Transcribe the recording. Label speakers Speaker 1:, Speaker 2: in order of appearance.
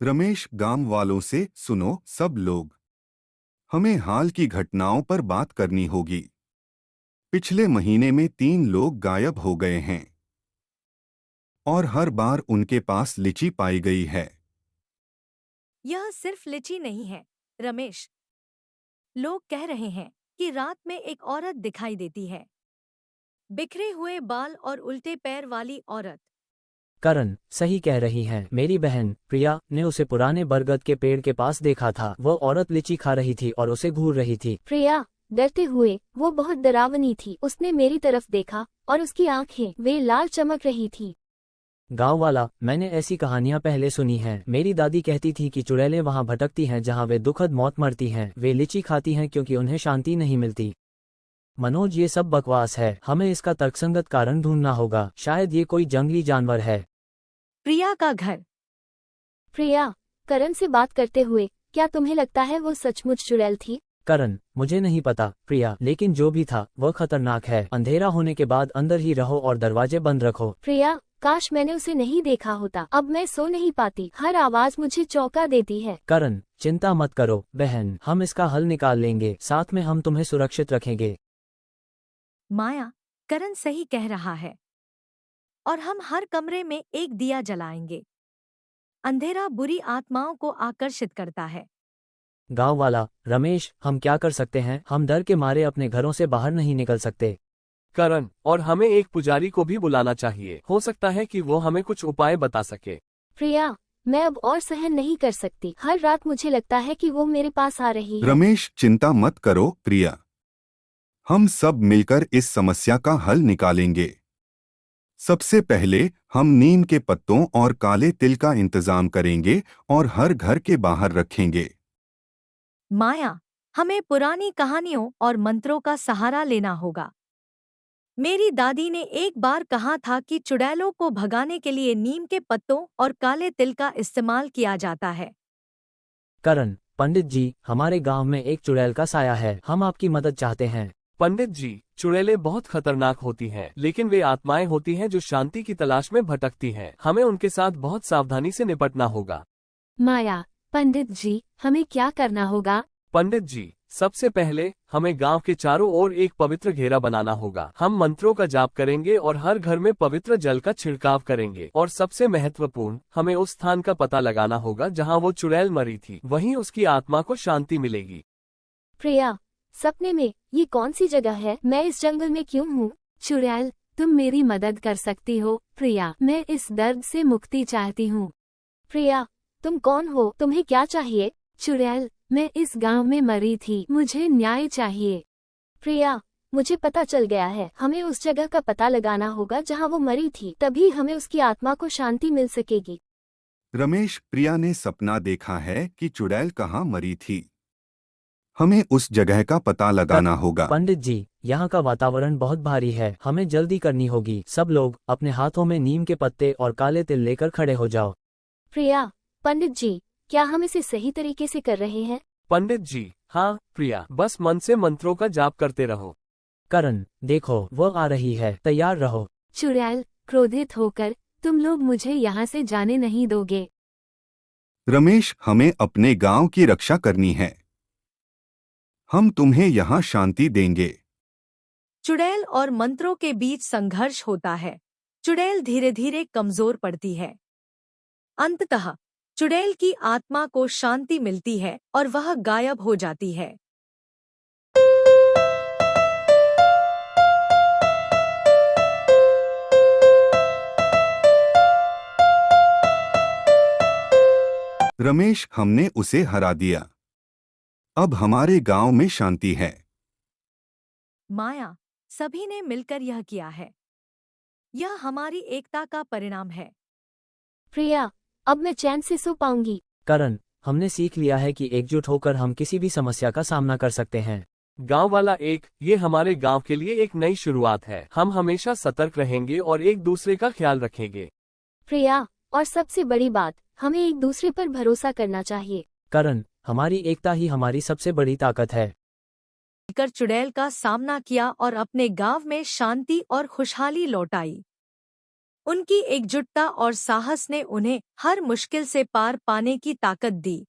Speaker 1: रमेश गांव वालों से सुनो सब लोग। हमें हाल की घटनाओं पर बात करनी होगी। पिछले महीने में 3 लोग गायब हो गए हैं और हर बार उनके पास लिची पाई गई है।
Speaker 2: यह सिर्फ लिची नहीं है, रमेश। लोग कह रहे हैं कि रात में एक औरत दिखाई देती है। बिखरे हुए बाल और उल्टे पैर वाली औरत।
Speaker 3: करण सही कह रही हैं। मेरी बहन प्रिया ने उसे पुराने बरगद के पेड़ के पास देखा था। वह औरत लीची खा रही थी और उसे घूर रही थी।
Speaker 4: प्रिया डरते हुए, वो बहुत डरावनी थी। उसने मेरी तरफ देखा और उसकी आंखें वे लाल चमक रही थी।
Speaker 3: गांव वाला, मैंने ऐसी कहानियां पहले सुनी हैं। मेरी दादी कहती थी कि चुड़ैलें वहां भटकती हैं जहां वे दुखद मौत मरती हैं। वे लीची खाती हैं क्योंकि उन्हें शांति नहीं मिलती। मनोज, ये सब बकवास है। हमें इसका तर्कसंगत कारण ढूंढना होगा। शायद ये कोई जंगली जानवर है।
Speaker 2: प्रिया का घर।
Speaker 4: प्रिया करण से बात करते हुए, क्या तुम्हें लगता है वो सचमुच चुड़ैल थी?
Speaker 3: करण, मुझे नहीं पता प्रिया, लेकिन जो भी था वह खतरनाक है। अंधेरा होने के बाद अंदर ही रहो और दरवाजे बंद रखो।
Speaker 4: प्रिया, काश मैंने उसे नहीं देखा होता। अब मैं सो नहीं पाती। हर आवाज मुझे चौंका देती है।
Speaker 3: करण, चिंता मत करो बहन, हम इसका हल निकाल लेंगे। साथ में हम तुम्हें सुरक्षित रखेंगे।
Speaker 2: माया, करण सही कह रहा है। और हम हर कमरे में एक दिया जलाएंगे। अंधेरा बुरी आत्माओं को आकर्षित करता है।
Speaker 3: गांव वाला, रमेश, हम क्या कर सकते हैं? हम डर के मारे अपने घरों से बाहर नहीं निकल सकते।
Speaker 5: करण, और हमें एक पुजारी को भी बुलाना चाहिए। हो सकता है कि वो हमें कुछ उपाय बता सके।
Speaker 4: प्रिया, मैं अब और सहन नहीं कर सकती। हर रात मुझे लगता है कि वो मेरे पास आ रही है।
Speaker 1: रमेश, चिंता मत करो प्रिया। हम सब मिलकर इस समस्या का हल निकालेंगे। सबसे पहले हम नीम के पत्तों और काले तिल का इंतजाम करेंगे और हर घर के बाहर रखेंगे।
Speaker 2: माया, हमें पुरानी कहानियों और मंत्रों का सहारा लेना होगा। मेरी दादी ने एक बार कहा था कि चुड़ैलों को भगाने के लिए नीम के पत्तों और काले तिल का इस्तेमाल किया जाता है।
Speaker 3: करण, पंडित जी, हमारे गांव में एक चुड़ैल का साया है। हम आपकी मदद चाहते हैं।
Speaker 5: पंडित जी, चुड़ैलें बहुत खतरनाक होती हैं, लेकिन वे आत्माएं होती हैं जो शांति की तलाश में भटकती हैं। हमें उनके साथ बहुत सावधानी से निपटना होगा।
Speaker 4: माया, पंडित जी, हमें क्या करना होगा?
Speaker 5: पंडित जी, सबसे पहले हमें गांव के चारों ओर एक पवित्र घेरा बनाना होगा। हम मंत्रों का जाप करेंगे और हर घर में पवित्र जल का छिड़काव करेंगे। और सबसे महत्वपूर्ण, हमें उस स्थान का पता लगाना होगा जहां वो चुड़ैल मरी थी। वहीं उसकी आत्मा को शांति मिलेगी।
Speaker 4: प्रिया, सपने में ये कौन सी जगह है? मैं इस जंगल में क्यों हूँ? चुड़ैल, तुम मेरी मदद कर सकती हो। प्रिया, मैं इस दर्द से मुक्ति चाहती हूँ। प्रिया, तुम कौन हो? तुम्हें क्या चाहिए? चुड़ैल, मैं इस गांव में मरी थी। मुझे न्याय चाहिए। प्रिया, मुझे पता चल गया है। हमें उस जगह का पता लगाना होगा जहां वो मरी थी। तभी हमें उसकी आत्मा को शांति मिल सकेगी।
Speaker 1: रमेश, प्रिया ने सपना देखा है कि चुड़ैल कहाँ मरी थी। हमें उस जगह का पता लगाना होगा।
Speaker 3: पंडित जी, यहाँ का वातावरण बहुत भारी है। हमें जल्दी करनी होगी। सब लोग अपने हाथों में नीम के पत्ते और काले तिल लेकर खड़े हो जाओ।
Speaker 4: प्रिया, पंडित जी, क्या हम इसे सही तरीके से कर रहे हैं?
Speaker 5: पंडित जी, हाँ प्रिया, बस मन से मंत्रों का जाप करते रहो।
Speaker 3: करण, देखो वह आ रही है। तैयार रहो।
Speaker 4: चुड़ैल, क्रोधित होकर तुम लोग मुझे यहाँ से जाने नहीं दोगे।
Speaker 1: रमेश, हमें अपने गांव की रक्षा करनी है। हम तुम्हें यहाँ शांति देंगे।
Speaker 2: चुड़ैल और मंत्रों के बीच संघर्ष होता है। चुड़ैल धीरे धीरे कमजोर पड़ती है। अंततः चुड़ैल की आत्मा को शांति मिलती है और वह गायब हो जाती है।
Speaker 1: रमेश, हमने उसे हरा दिया। अब हमारे गांव में शांति है।
Speaker 2: माया, सभी ने मिलकर यह किया है। यह हमारी एकता का परिणाम है।
Speaker 4: प्रिया, अब मैं चैन से सो पाऊंगी।
Speaker 3: करण, हमने सीख लिया है कि एकजुट होकर हम किसी भी समस्या का सामना कर सकते हैं।
Speaker 5: गांव वाला एक, ये हमारे गांव के लिए एक नई शुरुआत है। हम हमेशा सतर्क रहेंगे और एक दूसरे का ख्याल रखेंगे।
Speaker 4: प्रिया, और सबसे बड़ी बात, हमें एक दूसरे पर भरोसा करना चाहिए।
Speaker 3: करण, हमारी एकता ही हमारी सबसे बड़ी ताकत है।
Speaker 2: मिलकर चुड़ैल का सामना किया और अपने गांव में शांति और खुशहाली लौटाई। उनकी एकजुटता और साहस ने उन्हें हर मुश्किल से पार पाने की ताकत दी।